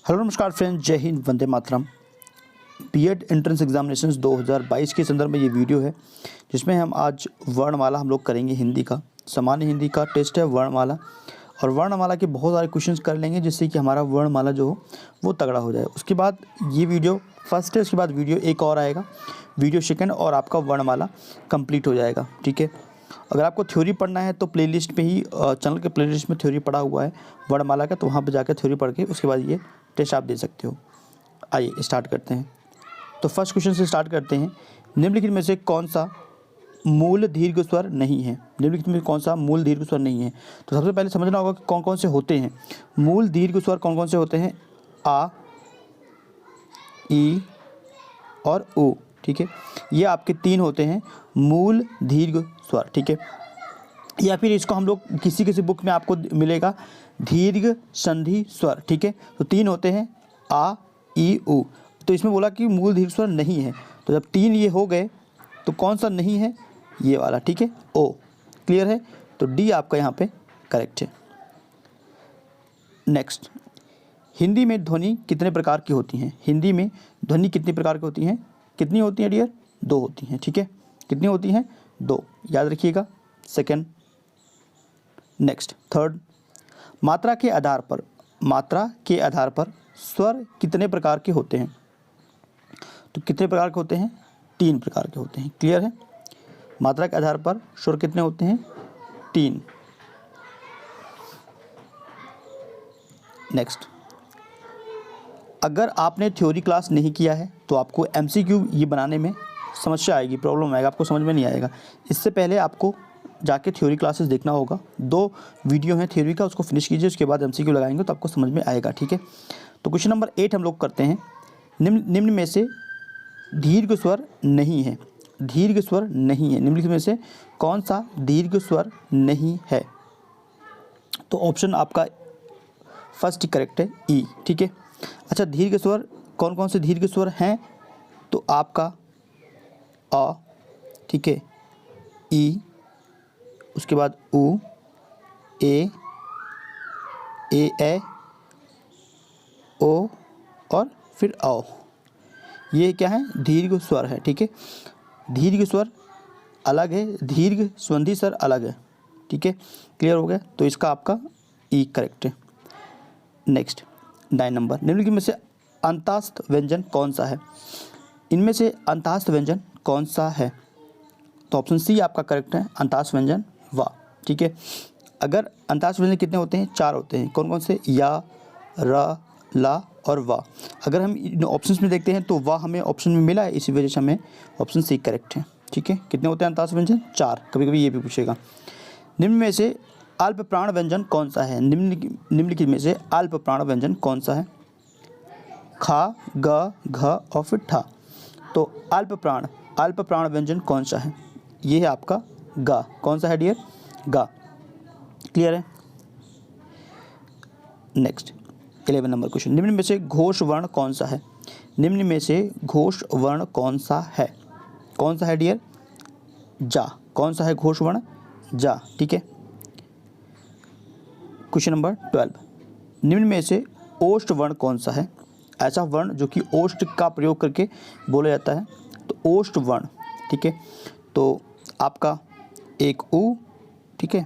Hello नमस्कार friends, जय Hind, Vande Mataram. BEd entrance examinations 2022 के संदर्भ में ये वीडियो है जिसमें हम आज वर्णमाला हम लोग करेंगे। हिंदी का सामान्य हिंदी का टेस्ट है वर्णमाला, और वर्णमाला के बहुत सारे क्वेश्चंस कर लेंगे जिससे कि हमारा वर्णमाला जो हो वो तगड़ा हो जाए। उसके बाद ये वीडियो फर्स्ट है, उसके बाद वीडियो एक और आएगा, वीडियो सेकेंड, और आपका वर्णमाला कंप्लीट हो जाएगा। ठीक है, अगर आपको थ्योरी पढ़ना है तो प्लेलिस्ट पे ही चैनल के प्लेलिस्ट में थ्योरी पढ़ा हुआ है वर्णमाला का, तो वहाँ पर जाकर थ्योरी पढ़ के उसके बाद ये टेस्ट आप दे सकते हो। आइए स्टार्ट करते हैं। तो फर्स्ट क्वेश्चन से स्टार्ट करते हैं। निम्नलिखित में से कौन सा मूल दीर्घ स्वर नहीं है? निम्नलिखित में कौन सा मूल दीर्घ स्वर नहीं है? तो सबसे पहले समझना होगा कि कौन कौन से होते हैं मूल दीर्घ स्वर। कौन कौन से होते हैं? आ, ई और उ। ठीक है, ये आपके तीन होते हैं मूल दीर्घ स्वर। ठीक है, या फिर इसको हम लोग किसी किसी बुक में आपको मिलेगा दीर्घ संधि स्वर। ठीक है, तो तीन होते हैं आ, ई, उ। तो इसमें बोला कि मूल दीर्घ स्वर नहीं है, तो जब तीन ये हो गए तो कौन सा नहीं है? ये वाला। ठीक है, ओ। क्लियर है? तो डी आपका यहाँ पे करेक्ट है। नेक्स्ट, हिंदी में ध्वनि कितने प्रकार की होती हैं? हिंदी में ध्वनि कितनी प्रकार की होती हैं? कितनी होती हैं डियर? दो होती हैं। ठीक है, कितनी होती हैं? दो, याद रखिएगा। सेकेंड। नेक्स्ट, थर्ड, मात्रा के आधार पर स्वर कितने प्रकार के होते हैं? तो कितने प्रकार के होते हैं? तीन प्रकार के होते हैं। क्लियर है? मात्रा के आधार पर स्वर कितने होते हैं? तीन। नेक्स्ट, अगर आपने थ्योरी क्लास नहीं किया है तो आपको एमसीक्यू ये बनाने में समस्या आएगी, प्रॉब्लम आएगा, आपको समझ में नहीं आएगा। इससे पहले आपको जाके थ्योरी क्लासेस देखना होगा। 2 वीडियो हैं थ्योरी का, उसको फिनिश कीजिए, उसके बाद एमसीक्यू लगाएंगे तो आपको समझ में आएगा। ठीक है, तो क्वेश्चन नंबर 8 हम लोग करते हैं। निम्न में से दीर्घ स्वर नहीं है। दीर्घ स्वर नहीं है, निम्नलिखित में से कौन सा दीर्घ स्वर नहीं है? तो ऑप्शन आपका फर्स्ट करेक्ट है, ई। ठीक है, अच्छा, दीर्घ स्वर कौन कौन से दीर्घ स्वर हैं? तो आपका अ, ठीक है, ई, उसके बाद उ, ए, ओ और फिर औ। ये क्या है? दीर्घ स्वर है। ठीक है, दीर्घ स्वर अलग है, दीर्घ संधि स्वर अलग है। ठीक है, क्लियर हो गया? तो इसका आपका ई करेक्ट है। नेक्स्ट, 9 नंबर, निम्नलिखित में से अंतःस्थ व्यंजन कौन सा है? इनमें से अंतःस्थ व्यंजन कौन सा है? तो ऑप्शन सी आपका करेक्ट है, अंतःस्थ व्यंजन वा। ठीक है, अगर अंतःस्थ व्यंजन कितने होते हैं? 4 होते हैं। कौन कौन से? या, र, ला और वा। अगर हम इन ऑप्शंस में देखते हैं तो वा हमें ऑप्शन में मिला है, इसी वजह से हमें ऑप्शन सी करेक्ट है। ठीक है, कितने होते हैं अंतःस्थ व्यंजन? 4। कभी कभी ये भी पूछेगा। निम्न में से अल्प प्राण व्यंजन कौन सा है? निम्नलिखित में से अल्प प्राण व्यंजन कौन सा है? खा, ग, घ और फिर ठा। तो अल्प प्राण व्यंजन कौन सा है? ये है आपका गा। कौन सा है डियर? गा। क्लियर है? नेक्स्ट, 11 नंबर क्वेश्चन, निम्न में से घोष वर्ण कौन सा है? निम्न में से घोष वर्ण कौन सा है? कौन सा है डियर? जा। कौन सा है घोष वर्ण? जा। ठीक है, क्वेश्चन नंबर 12, निम्न में से ओष्ठ वर्ण कौन सा है? ऐसा वर्ण जो कि ओष्ठ का प्रयोग करके बोला जाता है, तो ओष्ठ वर्ण। ठीक है, तो आपका एक उ। ठीक है,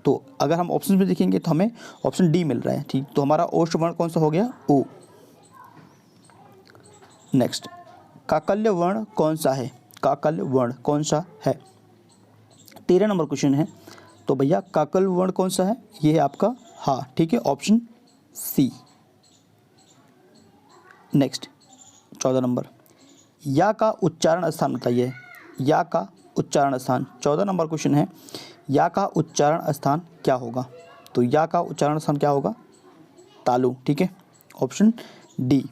तो अगर हम ऑप्शन में देखेंगे तो हमें ऑप्शन डी मिल रहा है। ठीक, तो हमारा ओष्ठ वर्ण कौन सा हो गया? उ। नेक्स्ट, काकल्य वर्ण कौन सा है? काकल्य वर्ण कौन सा है? 13 नंबर क्वेश्चन है। तो भैया काकल्य वर्ण कौन सा है? ये है आपका हा। ठीक है, ऑप्शन सी। नेक्स्ट, 14 नंबर, या का उच्चारण स्थान बताइए। या का उच्चारण स्थान 14 नंबर क्वेश्चन है। या का उच्चारण स्थान क्या होगा? तो या का उच्चारण स्थान क्या होगा? तालु। ठीक है, ऑप्शन डी।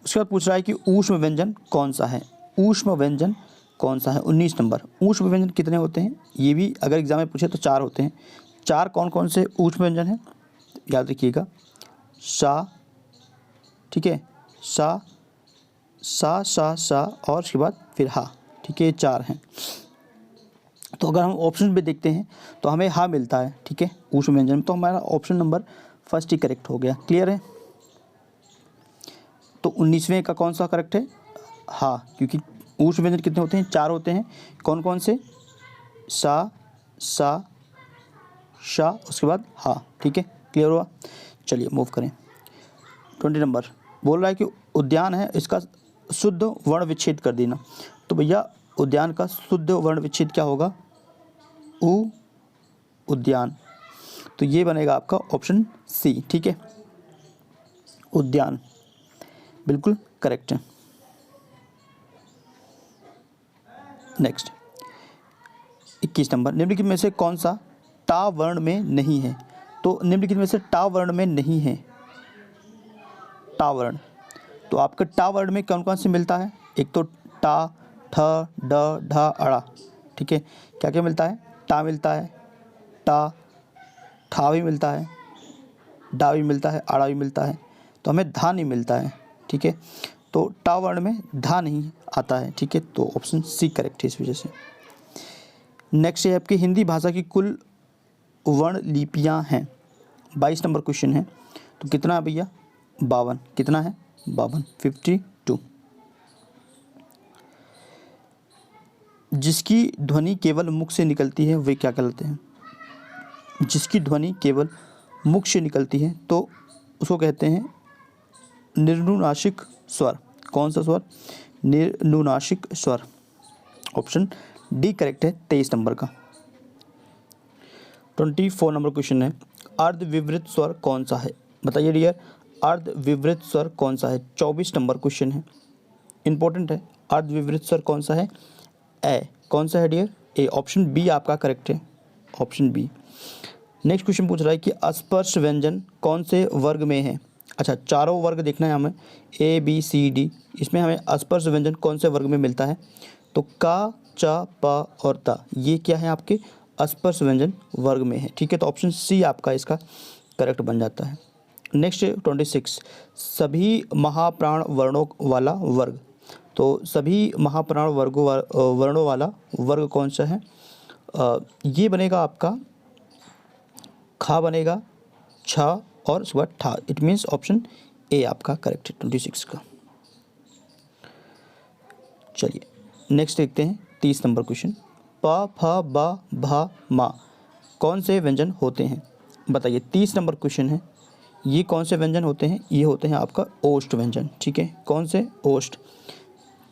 उसके बाद पूछ रहा है कि ऊष्म व्यंजन कौन सा है? ऊष्म व्यंजन कौन सा है? 19 नंबर, ऊष्म व्यंजन कितने होते हैं? ये भी अगर एग्जाम में पूछे तो 4 होते हैं। 4 कौन कौन से ऊष्म व्यंजन हैं? याद रखिएगा, सा, ठीक है, सा, सा और उसके बाद फिर हा। ठीक है, ये 4 हैं। तो अगर हम ऑप्शन पे देखते हैं तो हमें हा मिलता है, ठीक है, ऊष्म व्यंजन में। तो हमारा ऑप्शन नंबर फर्स्ट ही करेक्ट हो गया। क्लियर है? तो 19वें का कौन सा करेक्ट है? हा, क्योंकि ऊष्म व्यंजन कितने होते हैं? 4 होते हैं। कौन कौन से? सा, शा, उसके बाद हा। ठीक है, क्लियर हुआ? चलिए मूव करें। 20 नंबर बोल रहा है कि उद्यान है, इसका शुद्ध वर्ण विच्छेद कर देना। तो भैया उद्यान का शुद्ध वर्ण विच्छेद क्या होगा? उद्यान। तो ये बनेगा आपका ऑप्शन सी। ठीक है, उद्यान बिल्कुल करेक्ट है। नेक्स्ट 21 नंबर, निम्नलिखित में से कौन सा टा वर्ण में नहीं है? तो निम्नलिखित में से टा वर्ण में नहीं है, टा वर्ण। तो आपका टा वर्ण में कौन कौन से मिलता है? एक तो टा, ठ, ड, ढ, अड़ा। ठीक है, क्या क्या मिलता है? टा मिलता है, टा, ठा भी मिलता है, डा भी मिलता है, आड़ा भी मिलता है। तो हमें धा नहीं मिलता है। ठीक है, तो टा वर्ण में धा नहीं आता है। ठीक है, तो ऑप्शन सी करेक्ट है इस वजह से। नेक्स्ट है आपकी हिंदी भाषा की कुल वर्ण लिपियाँ हैं। 22 नंबर क्वेश्चन है। तो कितना है भैया? 52। कितना है? 52, 52। जिसकी ध्वनि केवल मुख से निकलती है वे क्या कहलाते हैं? जिसकी ध्वनि केवल मुख से निकलती है तो उसको कहते हैं निर्नुनासिक स्वर। कौन सा स्वर? निर्नुनासिक स्वर। ऑप्शन डी करेक्ट है 23 नंबर का। 24 नंबर क्वेश्चन है, अर्धविवृत स्वर कौन सा है? बताइए डियर, अर्धविवृत स्वर कौन सा है? 24 नंबर क्वेश्चन है, इंपॉर्टेंट है। अर्धविवृत स्वर कौन सा है? ए। कौन सा है डियर? ए। ऑप्शन बी आपका करेक्ट है, ऑप्शन बी। नेक्स्ट क्वेश्चन पूछ रहा है कि अस्पर्श व्यंजन कौन से वर्ग में है? अच्छा, चारों वर्ग देखना है हमें, ए बी सी डी। इसमें हमें अस्पर्श व्यंजन कौन से वर्ग में मिलता है? तो का, चा, पा और ता, ये क्या है? आपके अस्पर्श व्यंजन वर्ग में है। ठीक है, तो ऑप्शन सी आपका इसका करेक्ट बन जाता है। नेक्स्ट 26, सभी महाप्राण वर्णों वाला वर्ग। तो सभी महाप्राण वर्णों वाला वर्ग कौन सा है? ये बनेगा आपका खा बनेगा, छा और उसके बाद ठा। इट मीन्स ऑप्शन ए आपका करेक्ट है 26 का। चलिए नेक्स्ट देखते हैं 30 नंबर क्वेश्चन। प, फ, ब, भ, मा कौन से व्यंजन होते हैं? बताइए, 30 नंबर क्वेश्चन है। ये कौन से व्यंजन होते हैं? ये होते हैं आपका ओष्ठ व्यंजन। ठीक है, कौन से? ओष्ठ।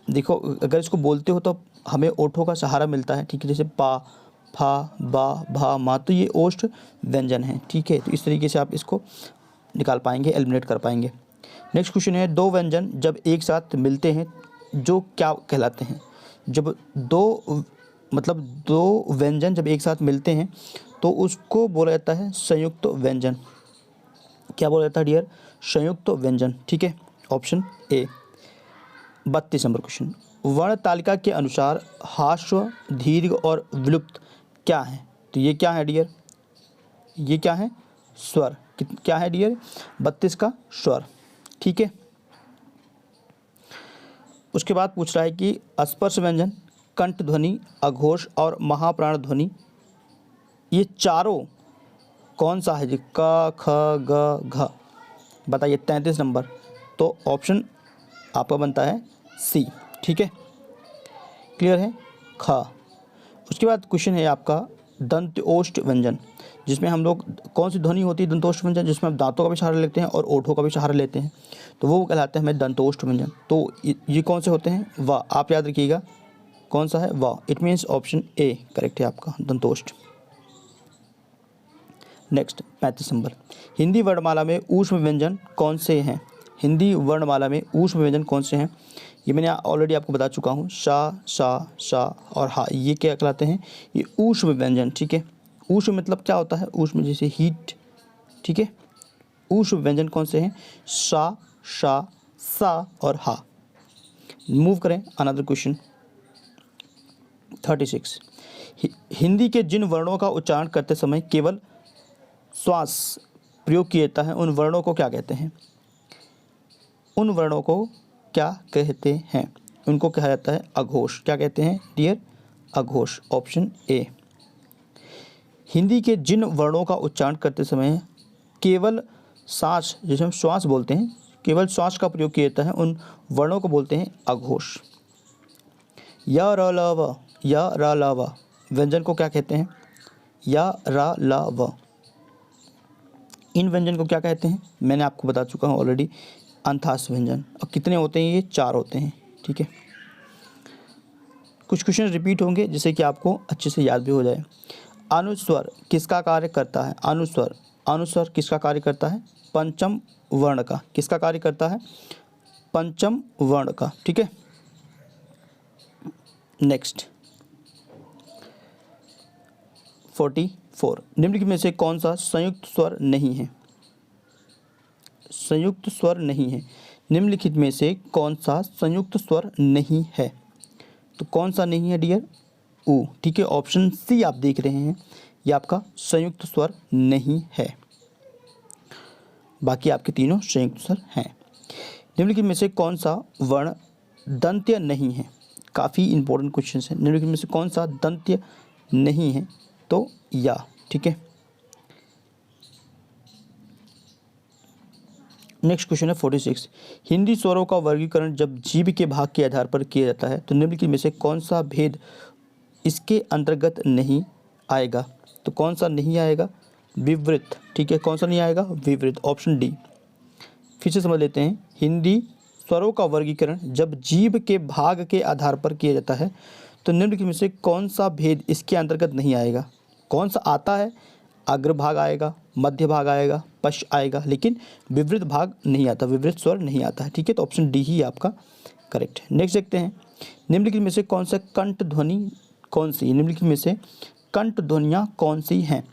देखो, अगर इसको बोलते हो तो हमें ओठों का सहारा मिलता है। ठीक है, जैसे पा, फा, बा, भा, मा, तो ये ओष्ठ व्यंजन है। ठीक है, तो इस तरीके से आप इसको निकाल पाएंगे, एलिमिनेट कर पाएंगे। नेक्स्ट क्वेश्चन है, दो व्यंजन जब एक साथ मिलते हैं जो क्या कहलाते हैं? जब दो व्यंजन जब एक साथ मिलते हैं तो उसको बोला जाता है संयुक्त व्यंजन। क्या बोला जाता है डियर? संयुक्त व्यंजन। ठीक है, ऑप्शन ए। 32 नंबर क्वेश्चन, वर्ण तालिका के अनुसार हाश्व, दीर्घ और विलुप्त क्या है? तो ये क्या है डियर? ये क्या है? स्वर। क्या है डियर? 32 का स्वर। ठीक है, उसके बाद पूछ रहा है कि स्पर्श व्यंजन, कंठ ध्वनि, अघोष और महाप्राण ध्वनि, ये चारों कौन सा है जी? क, ख, ग, घ। बताइए 33 नंबर। तो ऑप्शन आपका बनता है सी। ठीक है, क्लियर है? ख। उसके बाद क्वेश्चन है आपका दंत्योष्ठ व्यंजन, जिसमें हम लोग कौन सी ध्वनि होती है? दंतोष्ठ व्यंजन, जिसमें हम दांतों का भी सहारा लेते हैं और ओठों का भी सहारा लेते हैं, तो वो कहलाते हैं हमें दंतोष्ठ व्यंजन। तो ये कौन से होते हैं? वाह। आप याद रखिएगा कौन सा है? वाह। It means option A correct है आपका, दंतोष्ठ। नेक्स्ट 35 नंबर, हिंदी वर्णमाला में ऊष्म व्यंजन कौन से हैं? हिंदी वर्णमाला में ऊष्म व्यंजन कौन से हैं? ये मैंने ऑलरेडी आपको बता चुका हूँ, शा, शा और हा, ये क्या कहलाते हैं? ये ऊष्म व्यंजन। ठीक है, ऊष्म मतलब क्या होता है? ऊष्म जैसे हीट। ठीक है, ऊष्म व्यंजन कौन से हैं? शा, शा, सा और हा। मूव करें अनदर क्वेश्चन 36, हिंदी के जिन वर्णों का उच्चारण करते समय केवल श्वास प्रयोग किया जाता है उन वर्णों को क्या कहते हैं? उन वर्णों को क्या कहते हैं? उनको कहा जाता है अघोष। क्या कहते हैं डियर? अघोष, ऑप्शन ए। हिंदी के जिन वर्णों का उच्चारण करते समय केवल सांस, जिसे हम श्वास बोलते हैं, केवल श्वास का प्रयोग किया जाता है, उन वर्णों को बोलते हैं अघोष। य र ल व, य र ल व व्यंजन को क्या कहते हैं? य र ल व। इन व्यंजन को क्या कहते हैं? मैंने आपको बता चुका हूँ ऑलरेडी, अंतःस्थ व्यंजन। और कितने होते हैं? ये 4 होते हैं, ठीक है। कुछ क्वेश्चन रिपीट होंगे जिससे कि आपको अच्छे से याद भी हो जाए। अनुस्वर किसका कार्य करता है? अनुस्वर, अनुस्वर किसका कार्य करता है? पंचम वर्ण का। किसका कार्य करता है? पंचम वर्ण का, ठीक है। नेक्स्ट 44, निम्नलिखित में से कौन सा संयुक्त स्वर नहीं है? संयुक्त स्वर नहीं है। निम्नलिखित में से कौन सा संयुक्त स्वर नहीं है? तो कौन सा नहीं है डियर? ऊ, ठीक है। ऑप्शन सी आप देख रहे हैं, ये आपका संयुक्त स्वर नहीं है। बाकी आपके तीनों संयुक्त स्वर हैं। निम्नलिखित में से कौन सा वर्ण दंत्य नहीं है? काफ़ी इंपॉर्टेंट क्वेश्चन है। निम्नलिखित में से कौन सा दंत्य नहीं है? तो या, ठीक है। नेक्स्ट क्वेश्चन है 46। हिंदी स्वरों का वर्गीकरण जब जीभ के भाग के आधार पर किया जाता है तो निम्नलिखित में से कौन सा भेद इसके अंतर्गत नहीं आएगा? तो कौन सा नहीं आएगा? विवृत, ठीक है। कौन सा नहीं आएगा? विवृत, ऑप्शन डी। फिर से समझ लेते हैं। हिंदी स्वरों का वर्गीकरण जब जीभ के भाग के आधार पर किया जाता है तो निम्नलिखित में से कौन सा भेद इसके अंतर्गत नहीं आएगा? कौन सा आता है? अग्रभाग आएगा, मध्य भाग आएगा, पश्च आएगा, लेकिन विवृत भाग नहीं आता, विवृत स्वर नहीं आता है, ठीक है। तो ऑप्शन डी ही आपका करेक्ट है। नेक्स्ट देखते हैं। निम्नलिखित में से कौन सा कंठ ध्वनि कौन सी? निम्नलिखित में से कंठ ध्वनियाँ कौन सी हैं?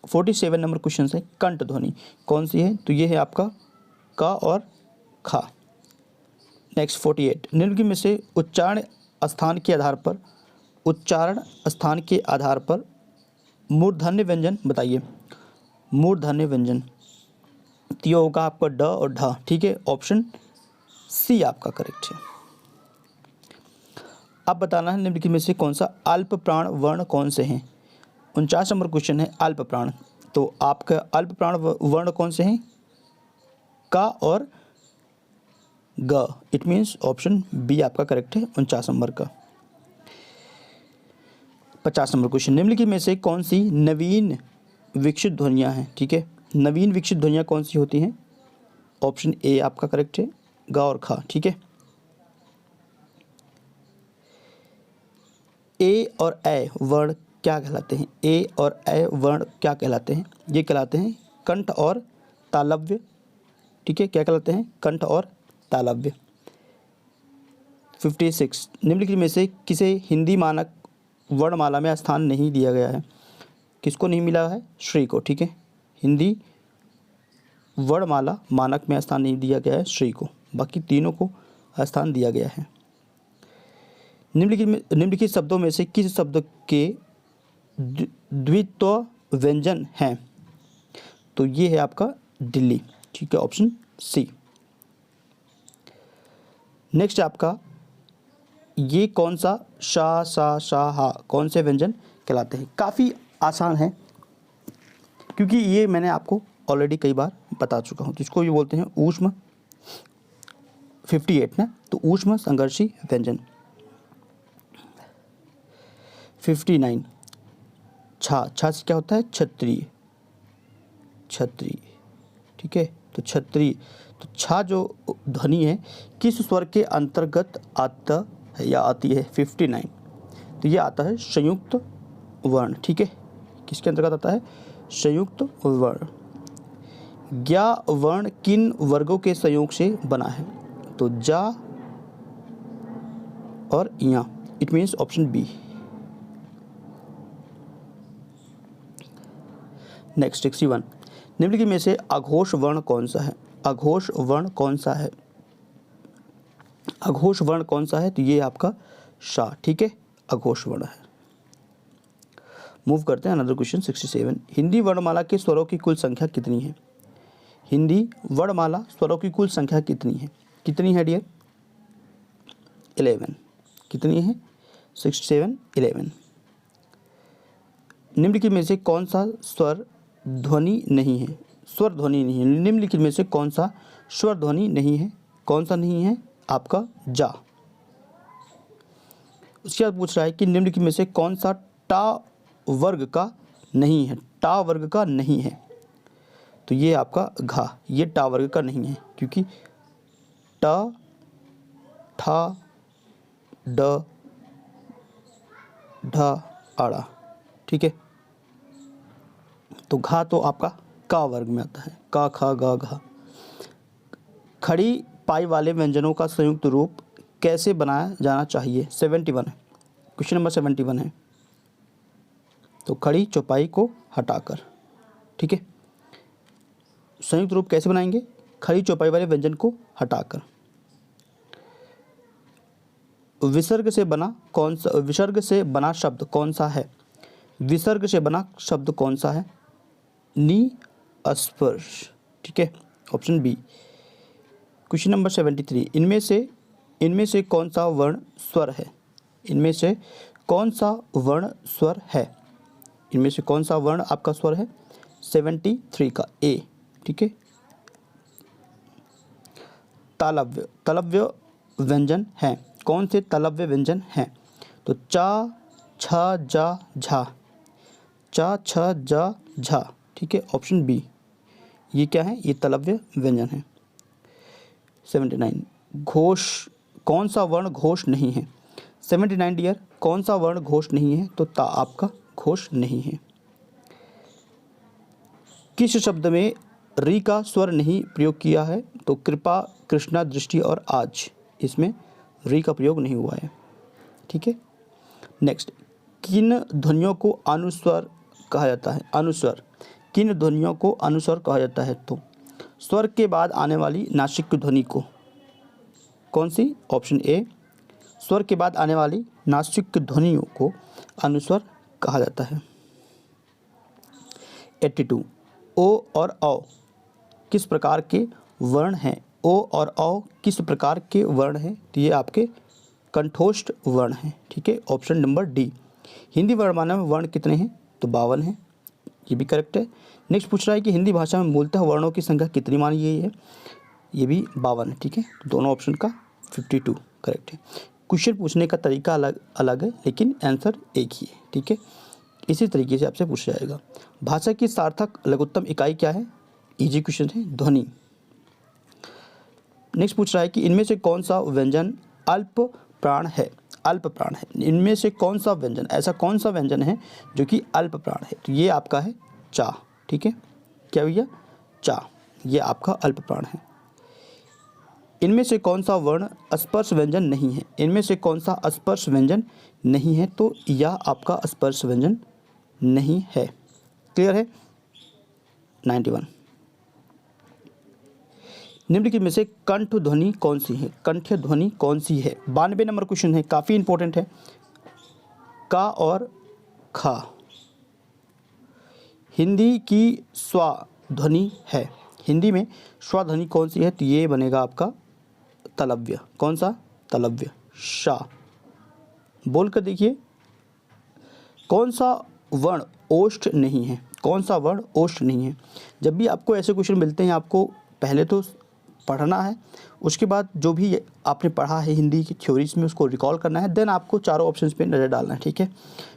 47 नंबर क्वेश्चन है। कंठ ध्वनि कौन सी है? तो ये है आपका क और ख। नेक्स्ट 48। निम्नलिखित में से उच्चारण स्थान के आधार पर मूर्धन्य व्यंजन बताइए। मूर्धन्य व्यंजन तो ये होगा आपका ड और ढ, ठीक है। ऑप्शन सी आपका करेक्ट है। अब बताना है निम्नलिखित में से कौन सा अल्प प्राण वर्ण कौन से हैं? 49 नंबर क्वेश्चन है अल्प प्राण। तो आपका अल्प प्राण वर्ण कौन से हैं? का और ग। इट मीन्स ऑप्शन बी आपका करेक्ट है 49 नंबर का। 50 नंबर क्वेश्चन। निम्नलिखित में से कौन सी नवीन विकसित ध्वनियाँ हैं? ठीक है, नवीन विकसित ध्वनियाँ कौन सी होती हैं? ऑप्शन ए आपका करेक्ट है, ग और ख, ठीक है। ए और ए वर्ण क्या कहलाते हैं? ए और ए वर्ण क्या कहलाते हैं? ये कहलाते हैं कंठ और तालव्य, ठीक है। क्या कहलाते हैं? कंठ और तालव्य। 56। निम्नलिखित में से किसे हिंदी मानक वर्णमाला में स्थान नहीं दिया गया है? किसको नहीं मिला है? श्री को, ठीक है। हिंदी वर्णमाला मानक में स्थान नहीं दिया गया है श्री को, बाकी तीनों को स्थान दिया गया है। निम्नलिखित शब्दों में से किस शब्द के द्वित्व व्यंजन हैं? तो ये है आपका दिल्ली, ठीक है, ऑप्शन सी। नेक्स्ट आपका ये कौन सा शा सा शा हा कौन से व्यंजन कहलाते हैं? काफ़ी आसान है क्योंकि ये मैंने आपको ऑलरेडी कई बार बता चुका हूँ। तो इसको ये बोलते हैं ऊष्म, 58 ना, तो ऊष्म संघर्षी व्यंजन। 59 छा से क्या होता है? क्षत्रिय, क्षत्रिय, ठीक है। तो क्षत्रिय, तो छा जो ध्वनि है किस स्वर के अंतर्गत आता है या आती है? 59, तो ये आता है संयुक्त वर्ण, ठीक है। किसके अंतर्गत आता है? संयुक्त वर्ण। ज्ञा वर्ण किन वर्गों के संयोग से बना है? तो जा और या, it means option B. Next 61। निम्नलिखित में से अघोष वर्ण कौन सा है? अघोष वर्ण कौन सा है? अघोष वर्ण कौन सा है? तो ये आपका शा, ठीक है, अघोष वर्ण है। मूव करते हैं अनदर क्वेश्चन 67। हिंदी वर्णमाला के स्वरों की कुल संख्या कितनी है? हिंदी वर्णमाला स्वरों की कुल संख्या कितनी है? कितनी है डियर? 11। कितनी है? 67, 11। निम्नलिखित में से कौन सा स्वर ध्वनि नहीं है? स्वर ध्वनि नहीं है। निम्नलिखित में से कौन सा स्वर ध्वनि नहीं है? कौन सा नहीं है? आपका जा। उसके बाद पूछ रहा है कि निम्नलिखित में से कौन सा टा वर्ग का नहीं है? टा वर्ग का नहीं है, तो ये आपका घा, ये टा वर्ग का नहीं है, क्योंकि ट, ठा, ड, ढ, आड़ा, ठीक है। तो घा तो आपका का वर्ग में आता है, का, खा, गा, घा। खड़ी पाई वाले व्यंजनों का संयुक्त रूप कैसे बनाया जाना चाहिए? 71 है, क्वेश्चन नंबर 71 है। तो खड़ी चौपाई को हटाकर, ठीक है। संयुक्त रूप कैसे बनाएंगे? खड़ी चौपाई वाले व्यंजन को हटाकर। विसर्ग से बना शब्द कौन सा है? विसर्ग से बना शब्द कौन सा है? नि स्पर्श, ठीक है, ऑप्शन बी। क्वेश्चन नंबर 73, इनमें से कौन सा वर्ण स्वर है? इनमें से कौन सा वर्ण स्वर है? इनमें से कौन सा वर्ण आपका स्वर है? 73 का ए, ठीक है। तालव्य व्यंजन हैं। कौन से तालव्य व्यंजन हैं? तो चा, छ, जा, झा, चा, छ, जा, झा, ठीक है, ऑप्शन बी। ये क्या है? ये तालव्य व्यंजन है। 79, घोष, कौन सा वर्ण घोष नहीं है? 79 डियर, कौन सा वर्ण घोष नहीं है? तो ता आपका घोष नहीं है। किस शब्द में री का स्वर नहीं प्रयोग किया है? तो कृपा, कृष्णा, दृष्टि और आज, इसमें री का प्रयोग नहीं हुआ है, ठीक है। नेक्स्ट, किन ध्वनियों को अनुस्वर कहा जाता है? अनुस्वर, किन ध्वनियों को अनुस्वर कहा जाता है? तो स्वर के बाद आने वाली नासिक ध्वनि को, कौन सी? ऑप्शन ए, स्वर के बाद आने वाली नासिक ध्वनियों को अनुस्वर कहा जाता है। 82, ओ और औ किस प्रकार के वर्ण हैं? ओ और औ किस प्रकार के वर्ण हैं? तो ये आपके कंठोष्ठ वर्ण हैं, ठीक है, ऑप्शन नंबर डी। हिंदी वर्णमाला में वर्ण कितने हैं? तो 52 हैं, ये भी करेक्ट है। नेक्स्ट पूछ रहा है कि हिंदी भाषा में मूलतः वर्णों की संख्या कितनी मानी गई है? ये भी 52 है, ठीक है, दोनों ऑप्शन का 52 करेक्ट है। क्वेश्चन पूछने का तरीका अलग अलग है, लेकिन आंसर एक ही है, ठीक है। इसी तरीके से आपसे पूछा जाएगा। भाषा की सार्थक लघुत्तम इकाई क्या है? इजी क्वेश्चन है, ध्वनि। नेक्स्ट पूछ रहा है कि इनमें से कौन सा व्यंजन अल्प प्राण है? अल्प प्राण है। इनमें से कौन सा व्यंजन, ऐसा कौन सा व्यंजन है जो कि अल्प प्राण है? तो ये आपका है चा, ठीक है, क्या भैया? चा, ये आपका अल्प प्राण है। इनमें से कौन सा वर्ण स्पर्श व्यंजन नहीं है? इनमें से कौन सा स्पर्श व्यंजन नहीं है? तो यह आपका स्पर्श व्यंजन नहीं है। क्लियर है? 91, निम्नलिखित में से कंठ ध्वनि कौन सी है? कंठ ध्वनि कौन सी है? 92 नंबर क्वेश्चन है, काफ़ी इंपॉर्टेंट है। का और खा हिंदी की स्वा ध्वनि है। हिंदी में स्वा ध्वनि कौन सी है? तो ये बनेगा आपका तलव्य। कौन सा? तलव्य। शा, बोल कर देखिए, कौन सा वर्ण ओष्ठ नहीं है? कौन सा वर्ण ओष्ठ नहीं है? जब भी आपको ऐसे क्वेश्चन मिलते हैं, आपको पहले तो पढ़ना है, उसके बाद जो भी आपने पढ़ा है हिंदी की थ्योरीज में उसको रिकॉल करना है, देन आपको चारों ऑप्शंस पे नज़र डालना है, ठीक है,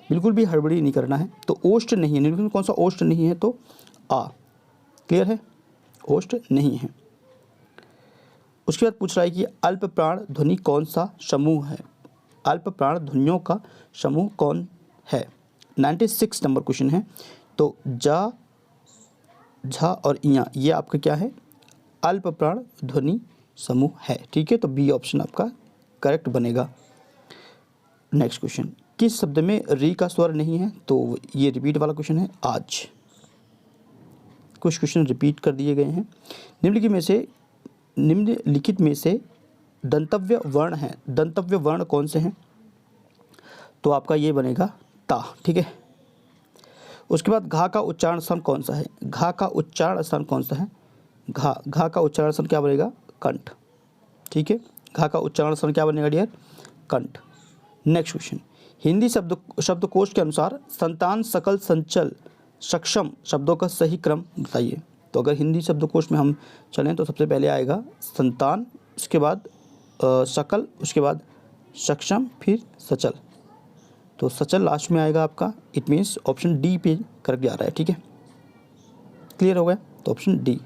बिल्कुल भी हड़बड़ी नहीं करना है। तो ओष्ठ नहीं है, निम्नलिखित कौन सा ओष्ठ नहीं है? तो आ। क्लियर है? ओष्ठ नहीं है। उसके बाद पूछ रहा है कि अल्प प्राण ध्वनि कौन सा समूह है? अल्प प्राण ध्वनियों का समूह कौन है? 96 नंबर क्वेश्चन है। तो जा, झा और इया, ये आपका क्या है? अल्प प्राण ध्वनि समूह है, ठीक है। तो बी ऑप्शन आपका करेक्ट बनेगा। नेक्स्ट क्वेश्चन, किस शब्द में री का स्वर नहीं है? तो ये रिपीट वाला क्वेश्चन है। आज कुछ क्वेश्चन रिपीट कर दिए गए हैं। निम्नलिखित में से दंतव्य वर्ण है। दंतव्य वर्ण कौन से हैं? तो आपका ये बनेगा ता, ठीक है। उसके बाद घा का उच्चारण स्थान कौन सा है? घा का उच्चारण स्थान कौन सा है? घा का उच्चारण स्थान क्या बनेगा? कंठ, ठीक है। घा का उच्चारण स्थान क्या बनेगा डियर? कंठ। नेक्स्ट क्वेश्चन, हिंदी शब्दकोश के अनुसार संतान, सकल, संचल, सक्षम शब्दों का सही क्रम बताइए। तो अगर हिंदी शब्दकोश में हम चलें तो सबसे पहले आएगा संतान, उसके बाद सकल, उसके बाद सक्षम, फिर सचल। तो सचल लास्ट में आएगा आपका। इट मीन्स ऑप्शन डी पे करेक्ट जा रहा है, ठीक है। क्लियर हो गया? तो ऑप्शन डी।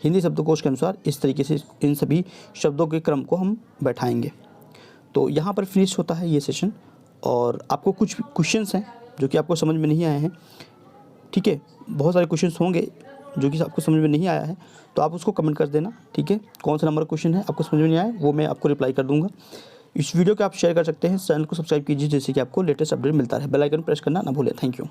हिंदी शब्दकोश के अनुसार इस तरीके से इन सभी शब्दों के क्रम को हम बैठाएंगे। तो यहाँ पर फिनिश होता है ये सेशन। और आपको कुछ क्वेश्चंस हैं जो कि आपको समझ में नहीं आए हैं, ठीक है। बहुत सारे क्वेश्चंस होंगे जो कि आपको समझ में नहीं आया है, तो आप उसको कमेंट कर देना, ठीक है। कौन सा नंबर क्वेश्चन है आपको समझ में नहीं आया वो मैं आपको रिप्लाई कर दूंगा। इस वीडियो को आप शेयर कर सकते हैं। चैनल को सब्सक्राइब कीजिए जिससे कि आपको लेटेस्ट अपडेट मिलता रहे। बेल आइकन प्रेस करना ना भूलें। Thank you.